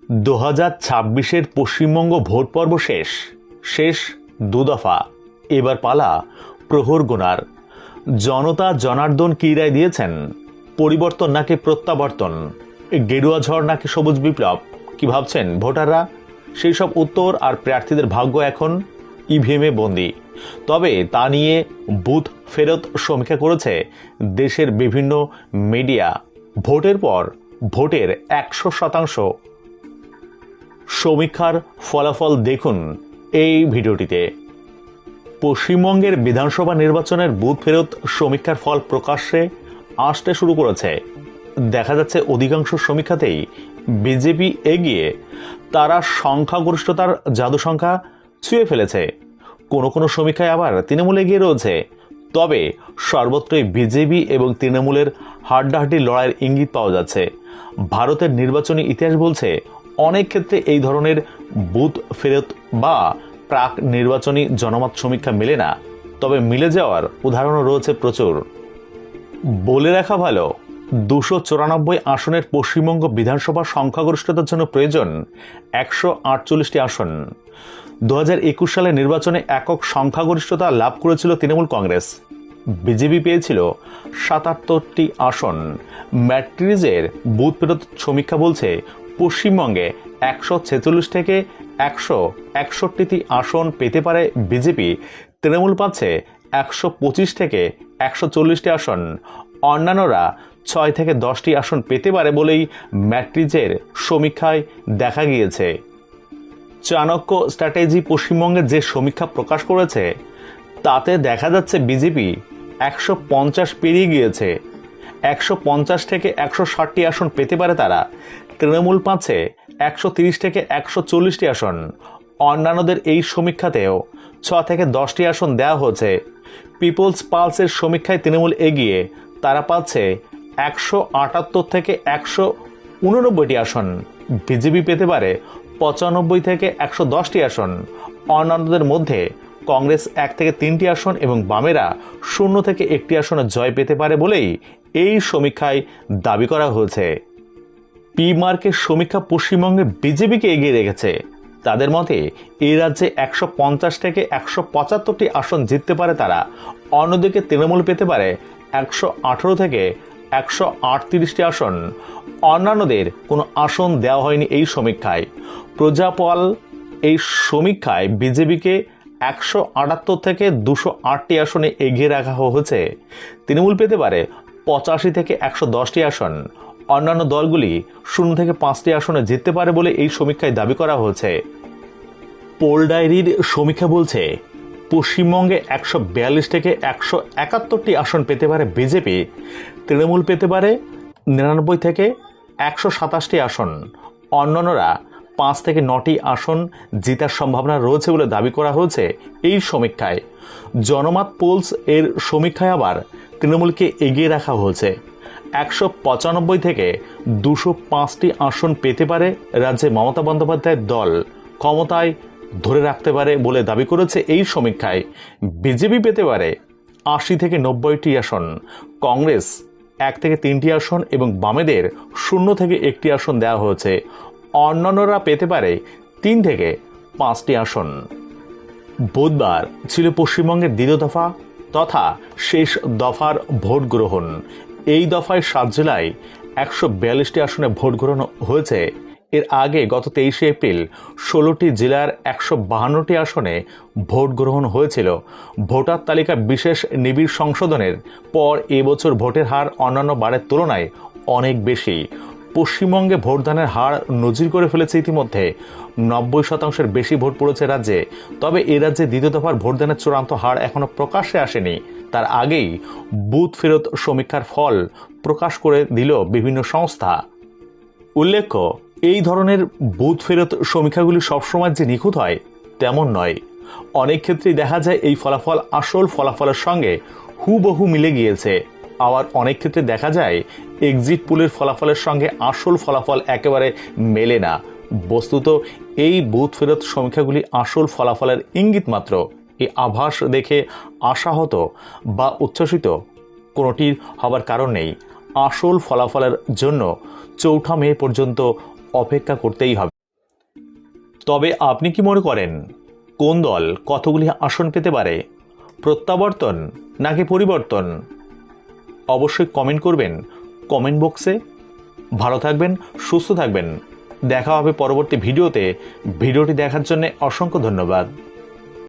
2026-এর Paschimbanga vote পর্ব শেষ দু দফা। এবার পালা প্রহর গোনার। জনতা জনার্দন কী রায় দিয়েছেন? পরিবর্তন নাকি প্রত্যাবর্তন? গেরুয়া ঝড় নাকি সবুজ বিপ্লব? কি ভাবছেন ভোটাররা? সেই সব উত্তর আর প্রার্থীদের ভাগ্য এখন ইভিএমে বন্দী। তবে তা নিয়ে বুথ ফেরত সমীক্ষা করেছে দেশের বিভিন্ন মিডিয়া। ভোটের পর ভোটের 100% সমীক্ষার ফলাফল দেখুন এই ভিডিওটিতে। পশ্চিমবঙ্গের বিধানসভা নির্বাচনের বুথ ফেরত সমীক্ষার ফল প্রকাশ্যে আসতে শুরু করেছে। দেখা যাচ্ছে অধিকাংশ সমীক্ষাতেই বিজেপি এগিয়ে। তারা সংখ্যাগরিষ্ঠতার জাদু সংখ্যা ছুঁয়ে ফেলেছে। কোনো সমীক্ষায় আবার তৃণমূল এগিয়ে রয়েছে। তবে সর্বত্রই বিজেপি এবং তৃণমূলের হাড্ডাহাড্ডি লড়াইয়ের ইঙ্গিত পাওয়া যাচ্ছে। ভারতের নির্বাচনী ইতিহাস বলছে অনেক ক্ষেত্রে এই ধরনের বুথ ফেরত বা প্রাক নির্বাচনী জনমত সমীক্ষা মেলে না, তবে মিলে যাওয়ার উদাহরণও রয়েছে প্রচুর। বলে রাখা ভালো, 294 আসনের পশ্চিমবঙ্গ বিধানসভা সংখ্যাগরিষ্ঠতার জন্য প্রয়োজন 148টি আসন। 2021 সালে নির্বাচনে একক সংখ্যাগরিষ্ঠতা লাভ করেছিল তৃণমূল কংগ্রেস। বিজেপি পেয়েছিল 77টি আসন। ম্যাট্রিজের বুথ ফেরত সমীক্ষা বলছে পশ্চিমবঙ্গে 146 থেকে 161টি আসন পেতে পারে বিজেপি। তৃণমূল পাচ্ছে 125 থেকে 140টি আসন। অন্যান্যরা 6 থেকে 10টি আসন পেতে পারে বলেই ম্যাট্রিজের সমীক্ষায় দেখা গিয়েছে। চাণক্য স্ট্র্যাটেজি পশ্চিমবঙ্গের যে সমীক্ষা প্রকাশ করেছে তাতে দেখা যাচ্ছে বিজেপি 150 পেরিয়ে গিয়েছে। 150 থেকে 160টি আসন পেতে পারে তারা। তৃণমূল পাচ্ছে 130 থেকে 140টি আসন। অন্যান্যদের এই সমীক্ষাতেও 6 থেকে 10টি আসন দেওয়া হয়েছে। পিপলস পালসের সমীক্ষায় তৃণমূল এগিয়ে। তারা পাচ্ছে 178 থেকে 189টি আসন। বিজেপি পেতে পারে 95 থেকে 110টি আসন। অন্যান্যদের মধ্যে কংগ্রেস 1 থেকে 3টি আসন এবং বামেরা 0 থেকে 1টি আসনে জয় পেতে পারে বলেই এই সমীক্ষায় দাবি করা হয়েছে। পি মার্কের সমীক্ষা পশ্চিমবঙ্গে বিজেপিকে এগিয়ে রেখেছে। তাদের মতে এই রাজ্যে 150 থেকে 175টি আসন জিততে পারে তারা। অন্যদিকে তৃণমূল পেতে পারে 118 থেকে 138টি আসন। অন্যান্যদের কোনো আসন দেওয়া হয়নি এই সমীক্ষায়। প্রজাপল এই সমীক্ষায় বিজেপিকে 178 থেকে 208টি আসনে এগিয়ে রাখা হয়েছে। তৃণমূল পেতে পারে 85 থেকে 110টি আসন। অন্যান্য দলগুলি 0 থেকে 5টি আসনে জিততে পারে বলে এই সমীক্ষায় দাবি করা হয়েছে। পোল ডায়েরির সমীক্ষা বলছে পশ্চিমবঙ্গে 142 থেকে 171টি আসন পেতে পারে বিজেপি। তৃণমূল পেতে পারে 99 থেকে 127টি আসন। অন্যান্যরা 5 থেকে 9টি আসন জেতার সম্ভাবনা রয়েছে বলে দাবি করা হয়েছে এই সমীক্ষায়। জনমত পোলস এর সমীক্ষায় আবার তৃণমূলকে এগিয়ে রাখা হয়েছে। 195 থেকে 205টি আসন পেতে পারে রাজ্যে মমতা বন্দ্যোপাধ্যায়ের দল ক্ষমতায় ধরে রাখতে পারে বলে দাবি করেছে এই সমীক্ষায়। বিজেপি পেতে পারে 80 থেকে 90টি আসন। কংগ্রেস 1 থেকে 3টি আসন এবং বামেদের 0 থেকে 1টি আসন দেওয়া হয়েছে। অন্যান্যরা পেতে পারে 3 থেকে 5টি আসন। বুধবার ছিল পশ্চিমবঙ্গের দ্বিতীয় দফা তথা শেষ দফার ভোট গ্রহণ। এই দফায় 7 জেলায় 142টি আসনে ভোট গ্রহণ হয়েছে। এর আগে গত 23 এপ্রিল 16টি জেলার 152টি আসনে ভোট গ্রহণ হয়েছিল। ভোটার তালিকা বিশেষ নিবিড় সংশোধনের পর এবছর ভোটের হার অন্যান্য বারের তুলনায় অনেক বেশি। পশ্চিমবঙ্গে ভোটদানের হার নজির করে ফেলেছে ইতিমধ্যে। 90% বেশি ভোট পড়েছে রাজ্যে। তবে এ রাজ্যে দ্বিতীয় দফার ভোটদানের চূড়ান্ত হার এখনো প্রকাশ্যে আসেনি। তার আগেই বুথ ফেরত সমীক্ষার ফল প্রকাশ করে দিল বিভিন্ন সংস্থা। উল্লেখ্য, এই ধরনের বুথ ফেরত সমীক্ষাগুলি সবসময় যে নিখুঁত হয় তেমন নয়। অনেক ক্ষেত্রেই দেখা যায় এই ফলাফল আসল ফলাফলের সঙ্গে হুবহু মিলে গিয়েছে। আবার অনেক ক্ষেত্রে দেখা যায় এক্সিট পোলের ফলাফলের সঙ্গে আসল ফলাফল একেবারে মেলে না। বস্তুত এই বুথ ফেরত সমীক্ষাগুলি আসল ফলাফলের ইঙ্গিত মাত্র। এই আভাস দেখে আশাহত বা উচ্ছ্বসিত কোনোটির হবার কারণ নেই। আসল ফলাফলের জন্য 4 মে পর্যন্ত অপেক্ষা করতেই হবে। তবে আপনি কি মনে করেন কোন দল কতগুলি আসন পেতে পারে? প্রত্যাবর্তন নাকি পরিবর্তন? অবশ্যই কমেন্ট করবেন কমেন্ট বক্সে। ভালো থাকবেন, সুস্থ থাকবেন। দেখা হবে পরবর্তী ভিডিওতে। ভিডিওটি দেখার জন্য অসংখ্য ধন্যবাদ।